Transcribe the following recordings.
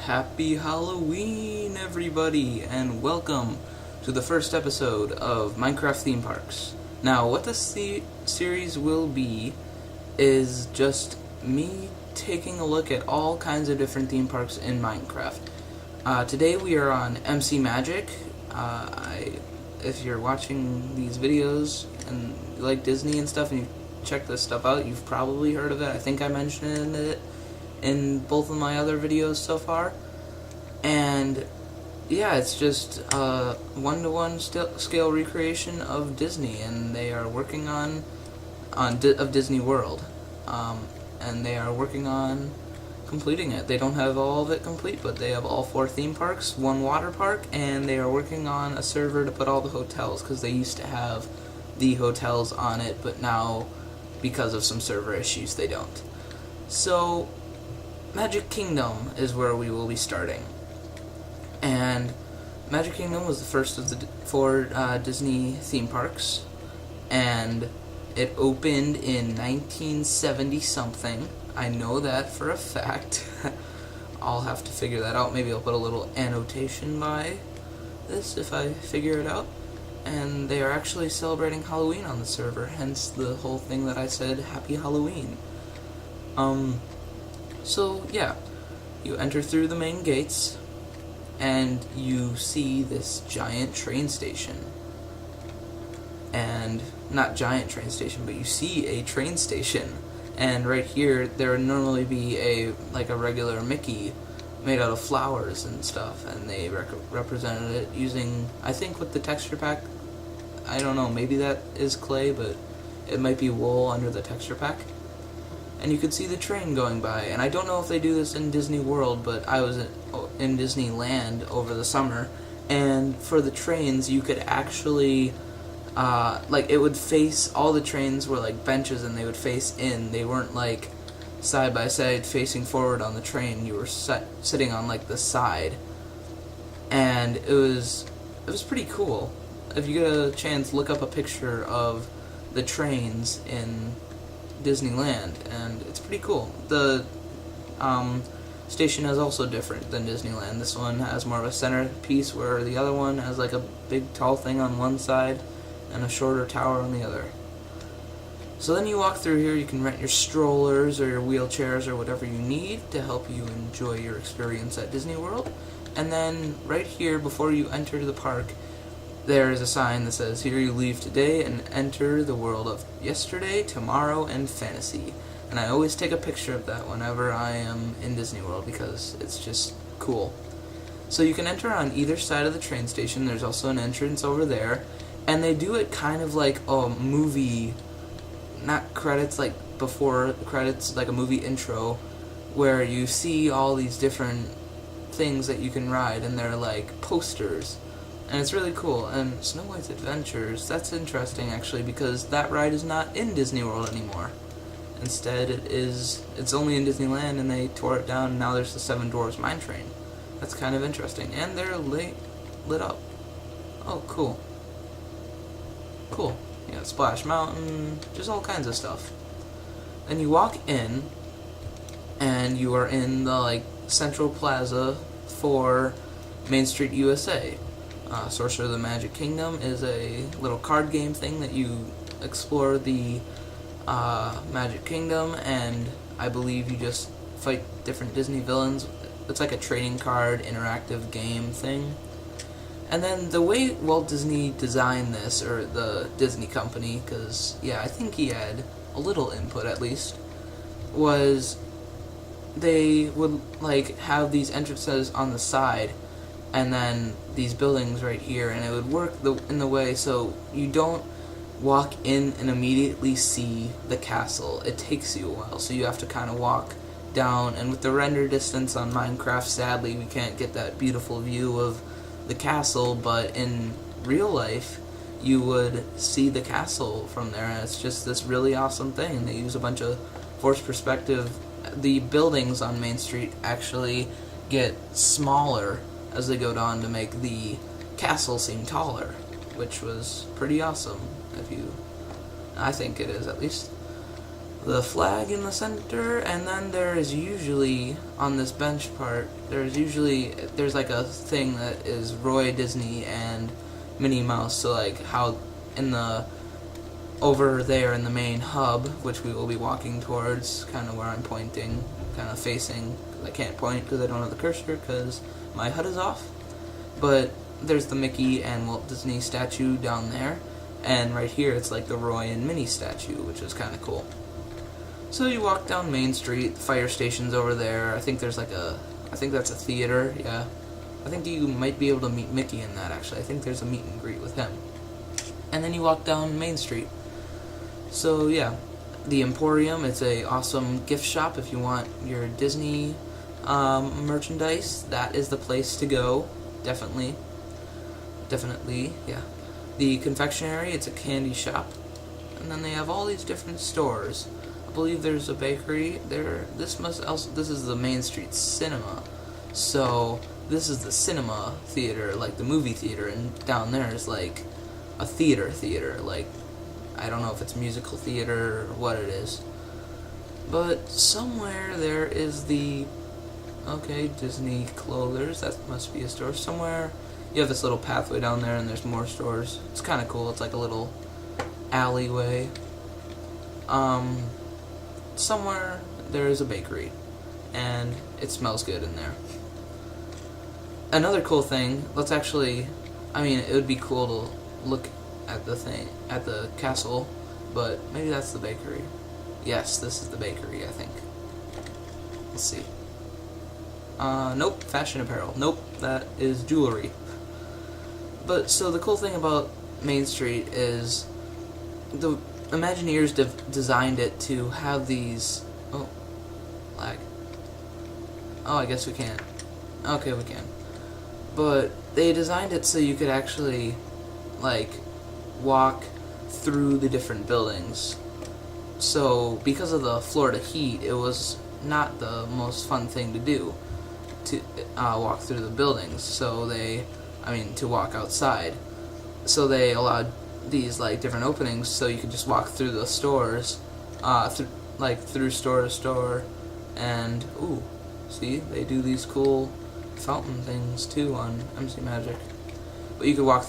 Happy Halloween, everybody, and welcome to the first episode of Minecraft Theme Parks. Now, what this series will be is just me taking a look at all kinds of different theme parks in Minecraft. Today we are on MC Magic. If you're watching these videos and you like Disney and stuff and you check this stuff out, you've probably heard of it. I think I mentioned it in both of my other videos so far. And yeah, it's just a one-to-one scale recreation of Disney, and they are working on Disney World, and they are working on completing it. They don't have all of it complete, but they have all 4 theme parks, 1 water park, and they are working on a server to put all the hotels, because they used to have the hotels on it, but now because of some server issues they don't. So Magic Kingdom is where we will be starting, and Magic Kingdom was the first of the 4 Disney theme parks, and it opened in 1970 something. I know that for a fact. I'll have to figure that out. Maybe I'll put a little annotation by this if I figure it out. And they are actually celebrating Halloween on the server, hence the whole thing that I said, Happy Halloween. So yeah, you enter through the main gates, and you see this giant train station. And, not giant train station, but you see a train station. And right here, there would normally be a regular Mickey made out of flowers and stuff, and they represented it using, I think with the texture pack, I don't know, maybe that is clay, but it might be wool under the texture pack. And you could see the train going by, and I don't know if they do this in Disney World, but I was in Disneyland over the summer, and for the trains, you could actually, it would face, all the trains were like benches, and they would face in. They weren't like side by side facing forward on the train. You were sitting on like the side, and it was pretty cool. If you get a chance, look up a picture of the trains in Disneyland, and it's pretty cool. The station is also different than Disneyland. This one has more of a centerpiece, where the other one has like a big tall thing on one side and a shorter tower on the other. So then you walk through here. You can rent your strollers or your wheelchairs or whatever you need to help you enjoy your experience at Disney World. And then right here, before you enter the park, there is a sign that says, "Here you leave today and enter the world of yesterday, tomorrow, and fantasy." And I always take a picture of that whenever I am in Disney World, because it's just cool. So you can enter on either side of the train station. There's also an entrance over there, and they do it kind of like a movie, not credits, like before credits, like a movie intro, where you see all these different things that you can ride, and they're like posters. And it's really cool. And Snow White's Adventures, that's interesting actually, because that ride is not in Disney World anymore. Instead, it's only in Disneyland, and they tore it down, and now there's the Seven Dwarfs Mine Train. That's kind of interesting. And they're lit up. Oh, cool. Cool. You got Splash Mountain, just all kinds of stuff. Then you walk in, and you are in the Central Plaza for Main Street USA. Sorcerer of the Magic Kingdom is a little card game thing that you explore the Magic Kingdom, and I believe you just fight different Disney villains. It's like a trading card interactive game thing. And then the way Walt Disney designed this, or the Disney company, because yeah, I think he had a little input at least, was they would have these entrances on the side, and then these buildings right here, and it would work in the way so you don't walk in and immediately see the castle. It takes you a while, so you have to kind of walk down, and with the render distance on Minecraft, sadly we can't get that beautiful view of the castle, but in real life you would see the castle from there, and it's just this really awesome thing. And they use a bunch of forced perspective. The buildings on Main Street actually get smaller as they go down to make the castle seem taller, which was pretty awesome. I think it is, at least. the flag in the center, and then there is usually, on this bench part, there's like a thing that is Roy Disney and Minnie Mouse, so like how in the, over there in the main hub, which we will be walking towards, kind of where I'm pointing, kind of facing, I can't point because I don't have the cursor because my HUD is off, but there's the Mickey and Walt Disney statue down there, and right here it's like the Roy and Minnie statue, which is kind of cool. So you walk down Main Street, the fire station's over there. I think there's like I think that's a theater, yeah. I think you might be able to meet Mickey in that, actually. I think there's a meet and greet with him. And then you walk down Main Street. So yeah, the Emporium, it's a awesome gift shop if you want your Disney merchandise. That is the place to go, definitely, yeah. The confectionery, it's a candy shop. And then they have all these different stores. I believe there's a bakery there. This is the Main Street Cinema. So this is the cinema theater, like the movie theater, and down there is like a theater, like, I don't know if it's musical theater or what it is. But somewhere there is the, okay, Disney Clothers, that must be a store. Somewhere you have this little pathway down there and there's more stores. It's kind of cool. It's like a little alleyway. Somewhere there is a bakery, and it smells good in there. Another cool thing, let's actually, I mean, it would be cool to look at the castle, but maybe that's the bakery. Yes, this is the bakery, I think. Let's see. Nope, fashion apparel. Nope, that is jewelry. But, so the cool thing about Main Street is the Imagineers designed it to have these, oh, lag. Oh, I guess we can't. Okay, we can. But they designed it so you could actually, like, walk through the different buildings. So, because of the Florida heat, it was not the most fun thing to do, to walk through the buildings. So to walk outside. So they allowed these, like, different openings so you could just walk through the stores, through store to store, and, ooh, see, they do these cool fountain things, too, on MC Magic. But you could walk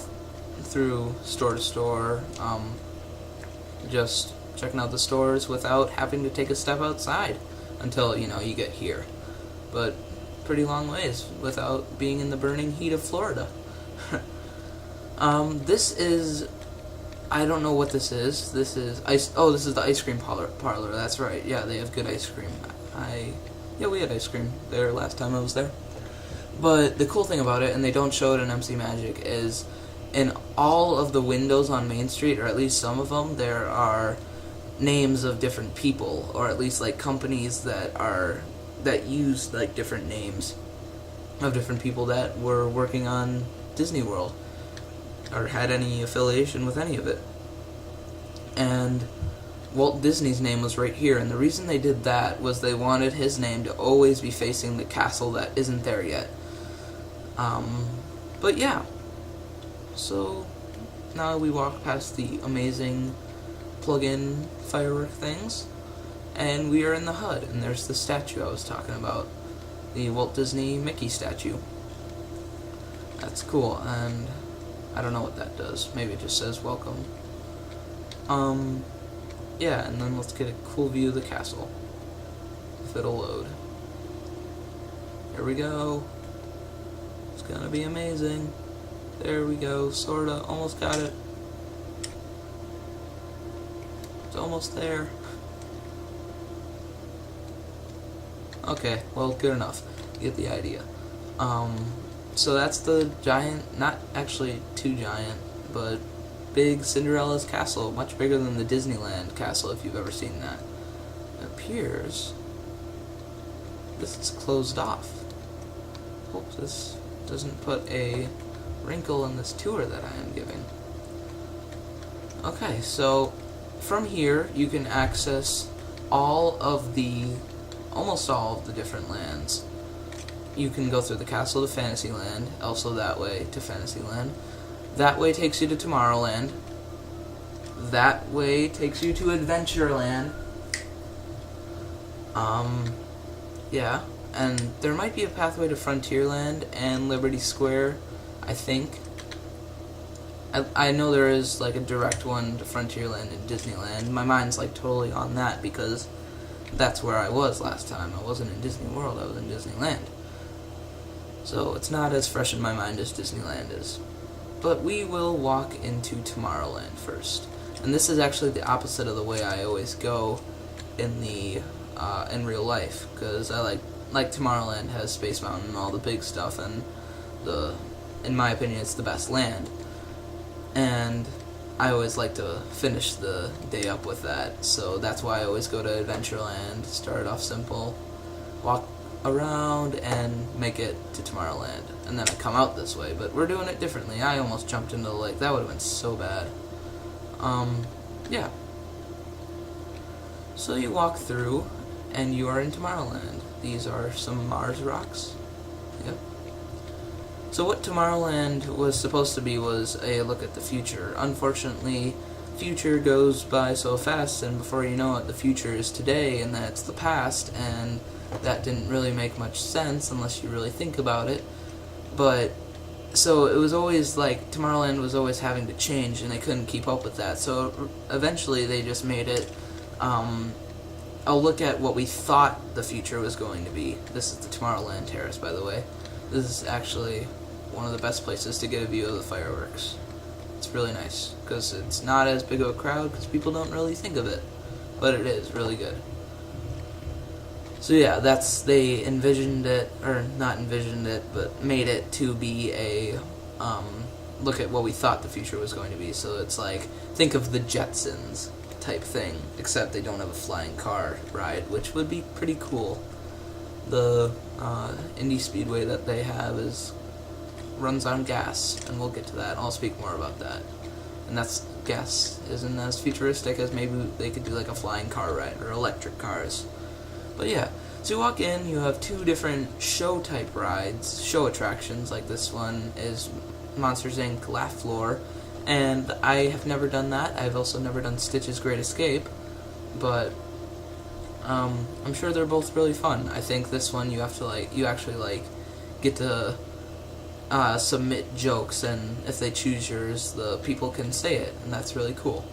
through store to store, just checking out the stores without having to take a step outside until, you get here. But pretty long ways without being in the burning heat of Florida. This is, I don't know what this is. This is this is the ice cream parlor. That's right. Yeah, they have good ice cream. We had ice cream there last time I was there. But the cool thing about it, and they don't show it in MC Magic, is in all of the windows on Main Street, or at least some of them, there are names of different people, or at least like companies that use like different names of different people that were working on Disney World or had any affiliation with any of it. And Walt Disney's name was right here, and the reason they did that was they wanted his name to always be facing the castle that isn't there yet. But yeah, so now we walk past the amazing plug-in firework things, and we are in the HUD, and there's the statue I was talking about, the Walt Disney Mickey statue. That's cool, and I don't know what that does. Maybe it just says welcome. Yeah, and then let's get a cool view of the castle, if it'll load. Here we go. It's gonna be amazing. There we go, sorta, almost got it. It's almost there. Okay, well, good enough. You get the idea. So that's the giant, not actually too giant, but big Cinderella's castle, much bigger than the Disneyland castle if you've ever seen that. It appears this is closed off. Hope this doesn't put a wrinkle in this tour that I am giving. Okay, so from here you can access almost all of the different lands. You can go through the castle to Fantasyland, also that way to Fantasyland. That way takes you to Tomorrowland. That way takes you to Adventureland. Yeah, and there might be a pathway to Frontierland and Liberty Square, I think. I know there is like a direct one to Frontierland and Disneyland. My mind's like totally on that because that's where I was last time. I wasn't in Disney World, I was in Disneyland. So it's not as fresh in my mind as Disneyland is. But we will walk into Tomorrowland first. And this is actually the opposite of the way I always go in real life, because I like Tomorrowland has Space Mountain and all the big stuff, and in my opinion, it's the best land. And I always like to finish the day up with that, so that's why I always go to Adventureland, start off simple, walk around, and make it to Tomorrowland, and then I come out this way. But we're doing it differently. I almost jumped into the lake. That would have been so bad. Yeah. So you walk through, and you are in Tomorrowland. These are some Mars rocks. Yep. So what Tomorrowland was supposed to be was a look at the future. Unfortunately, future goes by so fast, and before you know it, the future is today, and that's the past, and that didn't really make much sense unless you really think about it. But, so it was always like, Tomorrowland was always having to change, and they couldn't keep up with that. So eventually they just made it, a look at what we thought the future was going to be. This is the Tomorrowland Terrace, by the way. This is actually one of the best places to get a view of the fireworks. It's really nice, because it's not as big of a crowd, because people don't really think of it. But it is really good. So yeah, they envisioned it, or not envisioned it, but made it to be a, look at what we thought the future was going to be. So it's like, think of the Jetsons type thing, except they don't have a flying car ride, which would be pretty cool. The Indy Speedway that they have runs on gas, and we'll get to that. I'll speak more about that. And that's, gas isn't as futuristic as maybe they could do like a flying car ride or electric cars. But yeah, so you walk in, you have two different show type rides, show attractions, like this one is Monsters Inc. Laugh Floor, and I have never done that. I've also never done Stitch's Great Escape, but I'm sure they're both really fun. I think this one you actually get to submit jokes, and if they choose yours, the people can say it, and that's really cool.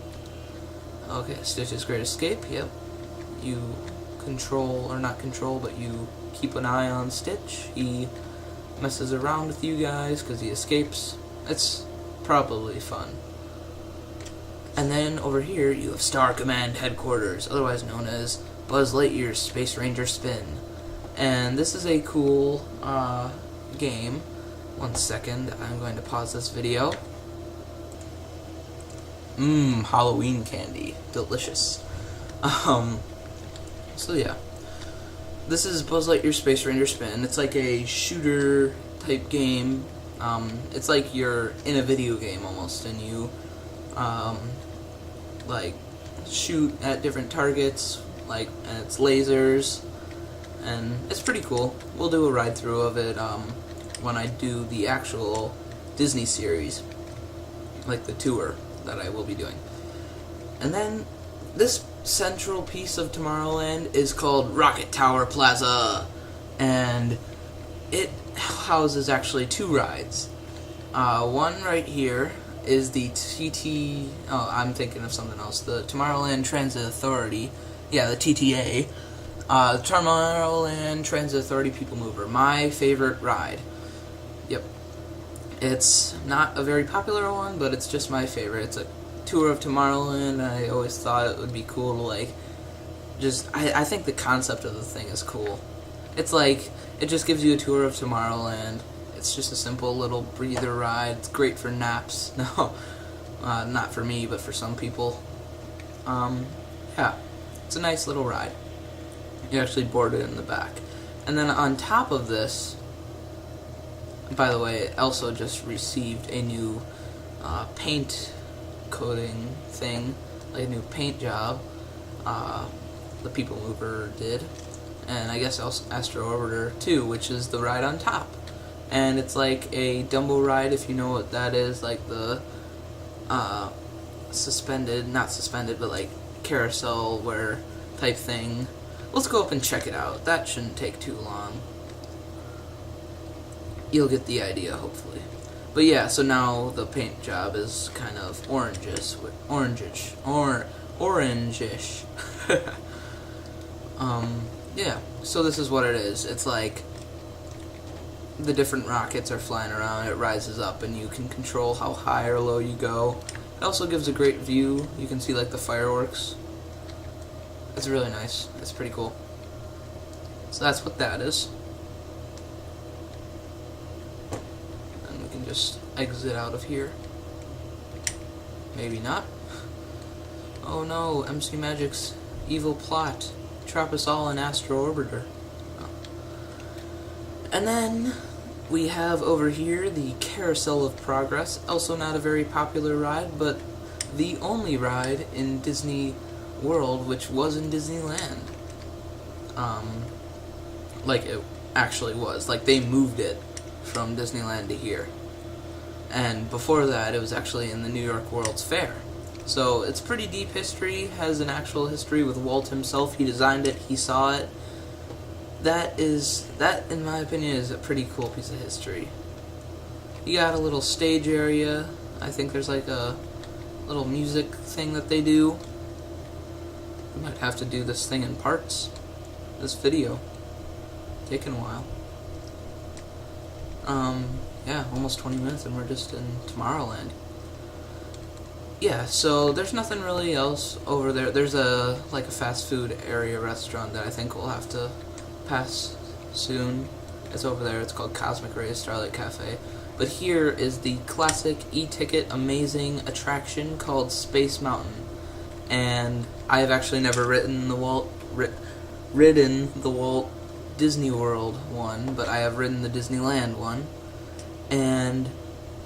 Okay, Stitch's Great Escape, yep. You control, or not control, but you keep an eye on Stitch. He messes around with you guys because he escapes. It's probably fun. And then over here you have Star Command Headquarters, otherwise known as Buzz Lightyear's Space Ranger Spin. And this is a cool game. 1 second, I'm going to pause this video. Halloween candy. Delicious. So yeah. This is Buzz Lightyear's Space Ranger Spin. It's like a shooter type game. It's like you're in a video game almost, and you shoot at different targets, and it's lasers, and it's pretty cool. We'll do a ride through of it when I do the actual Disney series, like the tour that I will be doing. And then this central piece of Tomorrowland is called Rocket Tower Plaza, and it houses actually two rides. One right here is the I'm thinking of something else. The Tomorrowland Transit Authority. Yeah, the TTA. Tomorrowland Transit Authority People Mover. My favorite ride. Yep. It's not a very popular one, but it's just my favorite. It's a tour of Tomorrowland. I always thought it would be cool to I think the concept of the thing is cool. It's like, it just gives you a tour of Tomorrowland. It's just a simple little breather ride. It's great for naps. No, not for me, but for some people. Yeah, it's a nice little ride. You actually board it in the back. And then on top of this, by the way, it also just received a new paint coating thing, like a new paint job. The People Mover did. And I guess Astro Orbiter too, which is the ride on top. And it's like a Dumbo ride, if you know what that is, like the not suspended, but like carousel where type thing. let's go up and check it out. That shouldn't take too long. You'll get the idea, hopefully. But yeah, so now the paint job is kind of orangish. Yeah, so this is what it is. It's like the different rockets are flying around, it rises up, and you can control how high or low you go. It also gives a great view. You can see like the fireworks. It's really nice. It's pretty cool. So that's what that is. And we can just exit out of here. Maybe not. Oh no, MC Magic's evil plot. Trap us all in Astro Orbiter. Oh. And then we have over here the Carousel of Progress. Also not a very popular ride, but the only ride in Disney World which was in Disneyland. Like it actually was. Like they moved it from Disneyland to here. And before that it was actually in the New York World's Fair. So it's pretty deep history, has an actual history with Walt himself. He designed it, he saw it. That in my opinion is a pretty cool piece of history. You got a little stage area. I think there's like a little music thing that they do. We might have to do this thing in parts. This video. Taking a while. Yeah, almost 20 minutes and we're just in Tomorrowland. Yeah, so there's nothing really else over there. There's a fast food area restaurant that I think we'll have to pass soon. It's over there. It's called Cosmic Rays Starlight Cafe. But here is the classic e-ticket amazing attraction called Space Mountain. And I have actually never ridden the Walt Disney World one, but I have ridden the Disneyland one. And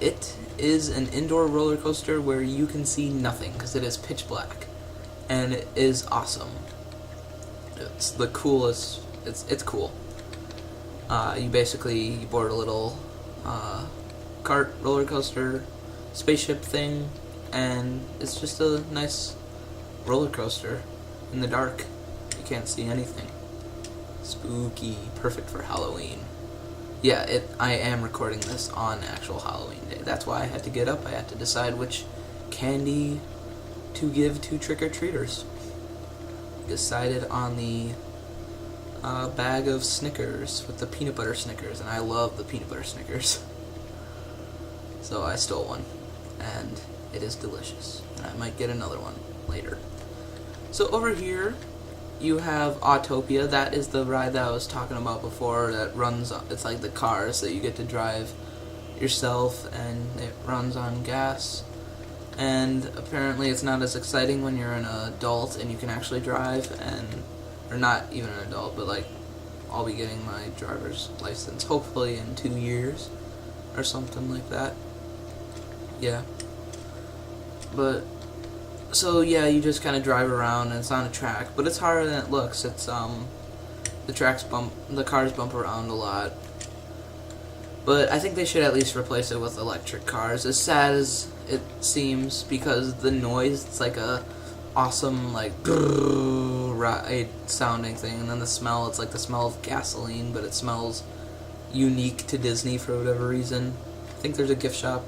it is an indoor roller coaster where you can see nothing because it is pitch black, and it is awesome. It's the coolest. It's cool. You board a little cart roller coaster spaceship thing, and it's just a nice roller coaster in the dark. You can't see anything. Spooky, perfect for Halloween. Yeah, I am recording this on actual Halloween day. That's why I had to get up. I had to decide which candy to give to trick-or-treaters. Decided on the bag of Snickers with the peanut butter Snickers, and I love the peanut butter Snickers. So I stole one, and it is delicious. And I might get another one later. So over here, you have Autopia. That is the ride that I was talking about before that runs, it's like the cars that you get to drive yourself, and it runs on gas. And apparently it's not as exciting when you're an adult and you can actually drive, or not even an adult, but like I'll be getting my driver's license hopefully in 2 years or something like that. Yeah. But so yeah, you just kind of drive around and it's on a track, but it's harder than it looks. It's the cars bump around a lot. But I think they should at least replace it with electric cars. As sad as it seems, because the noise, it's like a awesome like ride sounding thing, and then the smell, it's like the smell of gasoline, but it smells unique to Disney for whatever reason. I think there's a gift shop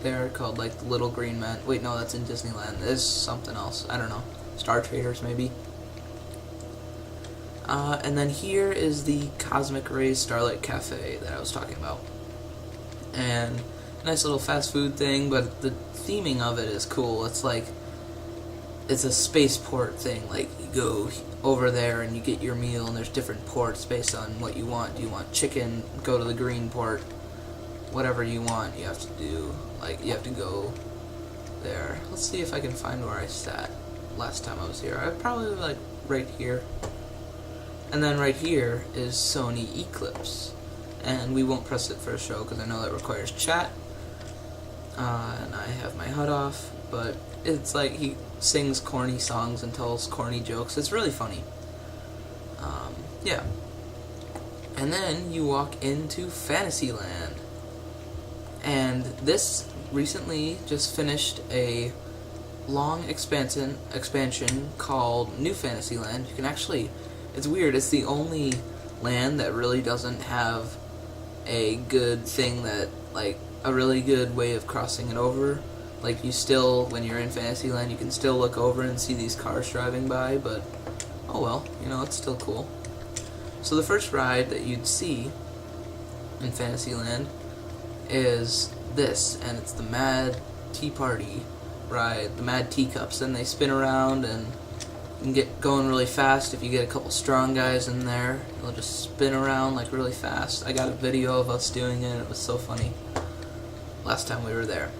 there called like the Little Green Men. Wait, no, that's in Disneyland. There's something else. I don't know. Star Traders, maybe. And then here is the Cosmic Rays Starlight Cafe that I was talking about. And a nice little fast food thing, but the theming of it is cool. It's like, it's a spaceport thing. Like, you go over there and you get your meal, and there's different ports based on what you want. Do you want chicken? Go to the green port. Whatever you want, you have to do. Like, you have to go there. Let's see if I can find where I sat last time I was here. I probably like right here. And then right here is Sony Eclipse. And we won't press it for a show because I know that requires chat. And I have my HUD off. But it's like he sings corny songs and tells corny jokes. It's really funny. Yeah. And then you walk into Fantasyland. And this recently just finished a long expansion called New Fantasyland. You can actually It's weird. It's the only land that really doesn't have a good thing that, like, a really good way of crossing it over. Like, you still, when you're in Fantasyland, you can still look over and see these cars driving by, but, oh well, you know, it's still cool. So the first ride that you'd see in Fantasyland is this, and it's the Mad Tea Party ride, the Mad Teacups, and they spin around, and you can get going really fast if you get a couple strong guys in there. They'll just spin around, like, really fast. I got a video of us doing it. It was so funny last time we were there.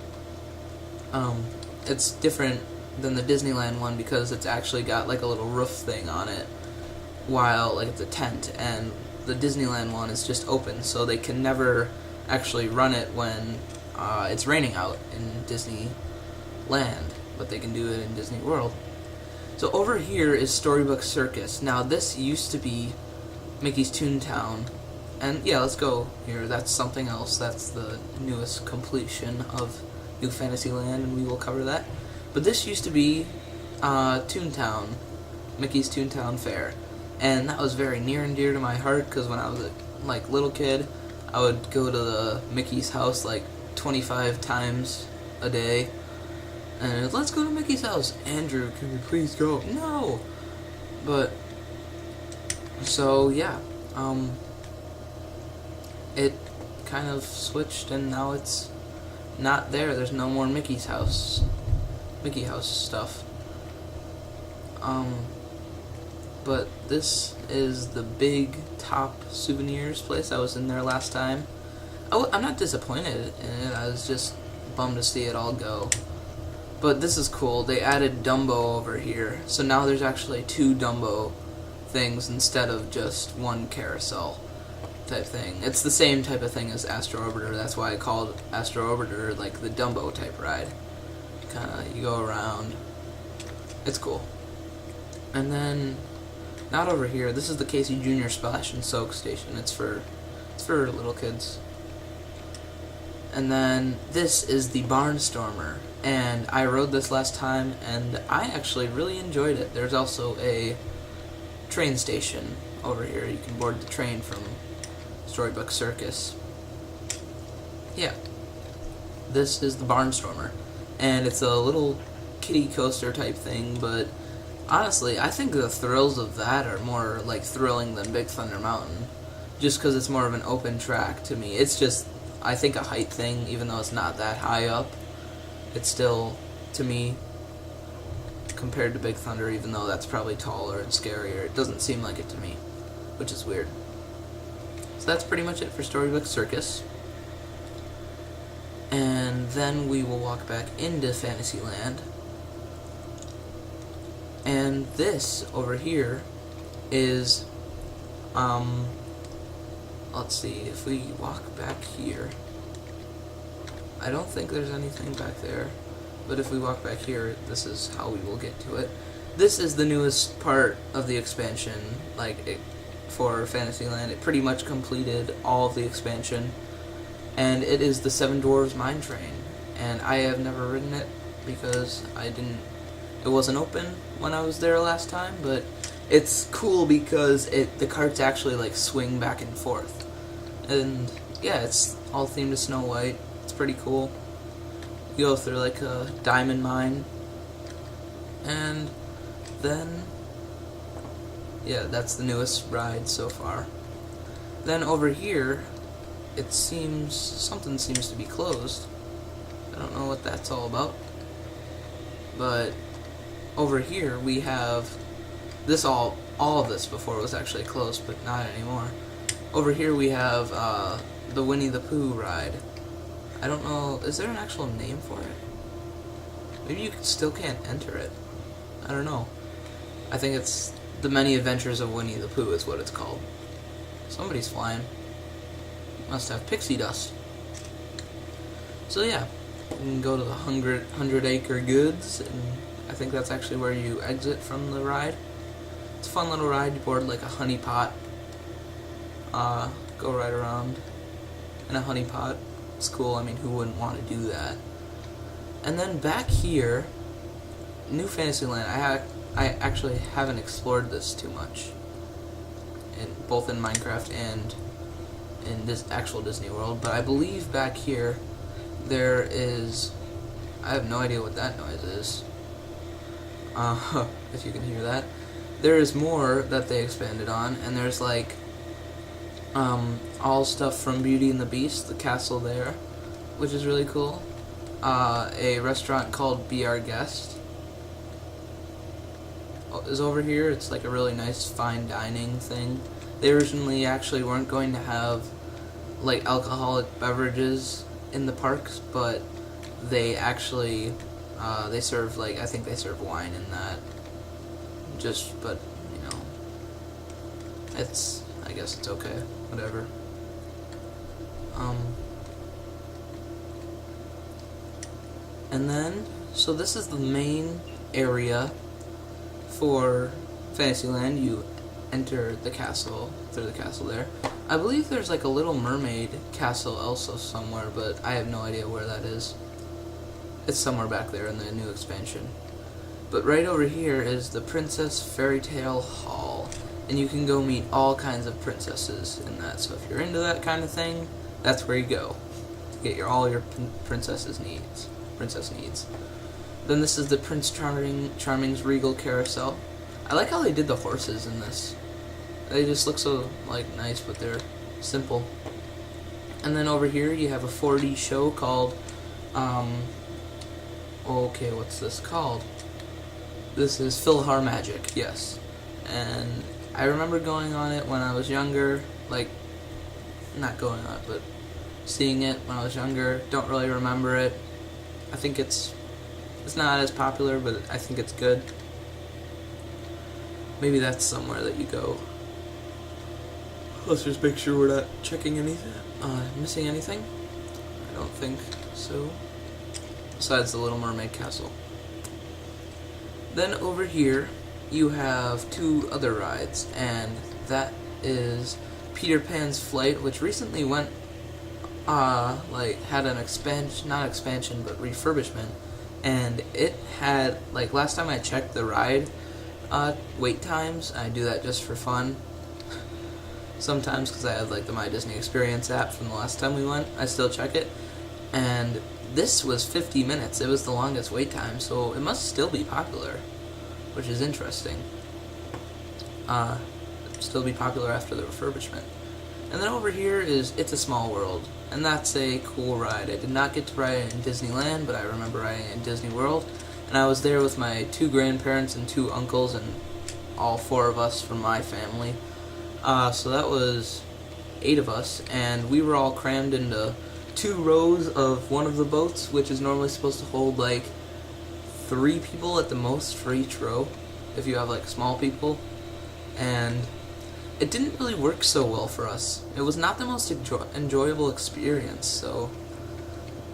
It's different than the Disneyland one because it's actually got, like, a little roof thing on it, while, like, it's a tent, and the Disneyland one is just open, so they can never actually run it when it's raining out in Disneyland, but they can do it in Disney World. So over here is Storybook Circus. Now this used to be Mickey's Toontown, and yeah, let's go here. That's something else. That's the newest completion of New Fantasyland, and we will cover that. But this used to be Toontown, Mickey's Toontown Fair, and that was very near and dear to my heart because when I was a little kid, I would go to the Mickey's house like 25 times a day. And let's go to Mickey's house. Andrew, can we please go? No! But, so, yeah. It kind of switched and now it's not there. There's no more Mickey House stuff. But this is the Big Top Souvenirs place. I was in there last time. I'm not disappointed in it. I was just bummed to see it all go. But this is cool. They added Dumbo over here. So now there's actually 2 Dumbo things instead of just one carousel type thing. It's the same type of thing as Astro Orbiter. That's why I called Astro Orbiter like the Dumbo type ride. Kinda, you go around. It's cool. And then, not over here. This is the Casey Jr. Splash and Soak station. It's for little kids. And then this is the Barnstormer. And I rode this last time, and I actually really enjoyed it. There's also a train station over here. You can board the train from Storybook Circus. Yeah. This is the Barnstormer. And it's a little kiddie coaster type thing, but honestly, I think the thrills of that are more, like, thrilling than Big Thunder Mountain. Just because it's more of an open track to me. It's just, I think, a height thing, even though it's not that high up. It's still, to me, compared to Big Thunder, even though that's probably taller and scarier, it doesn't seem like it to me, which is weird. So that's pretty much it for Storybook Circus. And then we will walk back into Fantasyland. And this over here is, let's see, if we walk back here, I don't think there's anything back there, but if we walk back here, this is how we will get to it. This is the newest part of the expansion, for Fantasyland. It pretty much completed all of the expansion, and it is the Seven Dwarfs Mine Train, and I have never ridden it because it wasn't open when I was there last time, but it's cool because the carts actually, like, swing back and forth, and yeah, it's all themed to Snow White. It's pretty cool. You go through like a diamond mine, and then, yeah, that's the newest ride so far. Then over here, something seems to be closed. I don't know what that's all about. But over here we have this all of this before it was actually closed, but not anymore. Over here we have the Winnie the Pooh ride. I don't know, is there an actual name for it? Maybe you still can't enter it. I don't know. I think it's The Many Adventures of Winnie the Pooh is what it's called. Somebody's flying. Must have pixie dust. So yeah, you can go to the 100 Acre Goods, and I think that's actually where you exit from the ride. It's a fun little ride. You board like a honey pot. Go right around in a honey pot. It's cool. I mean, who wouldn't want to do that? And then back here, New Fantasyland, I actually haven't explored this too much. both in Minecraft and in this actual Disney World. But I believe back here there is, I have no idea what that noise is. If you can hear that. There is more that they expanded on, and there's like all stuff from Beauty and the Beast, the castle there, which is really cool. A restaurant called Be Our Guest is over here. It's like a really nice fine dining thing. They originally actually weren't going to have like alcoholic beverages in the parks, but they actually they serve, like, I think they serve wine in that. But you know, I guess it's okay, whatever. And then, so this is the main area for Fantasyland. You enter the castle, through the castle there. I believe there's like a Little Mermaid castle also somewhere, but I have no idea where that is. It's somewhere back there in the new expansion. But right over here is the Princess Fairy Tale Hall, and you can go meet all kinds of princesses in that. So if you're into that kind of thing, that's where you go to get all your princess needs. Then this is the Prince Charming's Regal Carousel. I like how they did the horses in this. They just look so like nice, but they're simple. And then over here you have a 4D show called okay, what's this called? This is PhilharMagic, yes. And I remember going on it when I was younger, like, not going on it, but seeing it when I was younger. Don't really remember it. I think it's not as popular, but I think it's good. Maybe that's somewhere that you go. Let's just make sure we're not checking anything, missing anything. I don't think so. Besides the Little Mermaid Castle. Then over here, you have two other rides, and that is Peter Pan's Flight, which recently went, had an expansion, not expansion, but refurbishment, and it had, like, last time I checked the ride, wait times. I do that just for fun. Sometimes, because I have, like, the My Disney Experience app from the last time we went, I still check it, and this was 50 minutes. It was the longest wait time, so it must still be popular, which is interesting. Still be popular after the refurbishment. And then over here is It's a Small World, and that's a cool ride. I did not get to ride it in Disneyland, but I remember riding it in Disney World, and I was there with my 2 grandparents and 2 uncles and all 4 of us from my family. So that was 8 of us, and we were all crammed into 2 rows of one of the boats, which is normally supposed to hold like 3 people at the most for each row, if you have like small people. And it didn't really work so well for us. It was not the most enjoyable experience, so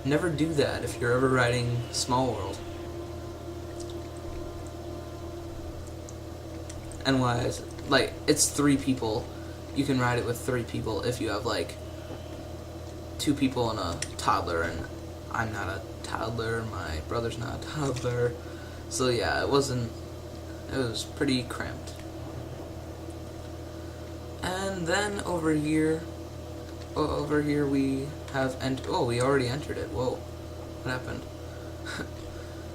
never do that if you're ever riding Small World. And why is it? Like, it's 3 people. You can ride it with 3 people if you have like 2 people and a toddler, and I'm not a toddler, my brother's not a toddler, so yeah, it was pretty cramped. And then over here we have, we already entered it, whoa, what happened?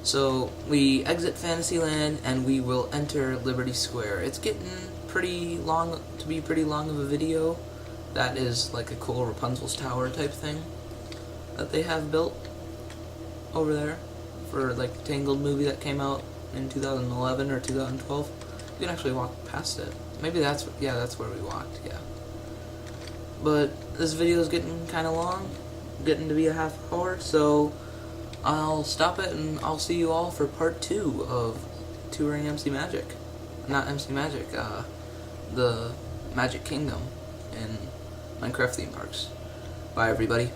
So, we exit Fantasyland, and we will enter Liberty Square. It's getting pretty long of a video. That is like a cool Rapunzel's Tower type thing that they have built over there for like the Tangled movie that came out in 2011 or 2012. You can actually walk past it. Maybe that's where we walked, yeah. But this video is getting kind of long, getting to be a half hour, so I'll stop it and I'll see you all for part 2 of touring MC Magic. Not MC Magic, the Magic Kingdom in Minecraft Themeparks. Bye, everybody.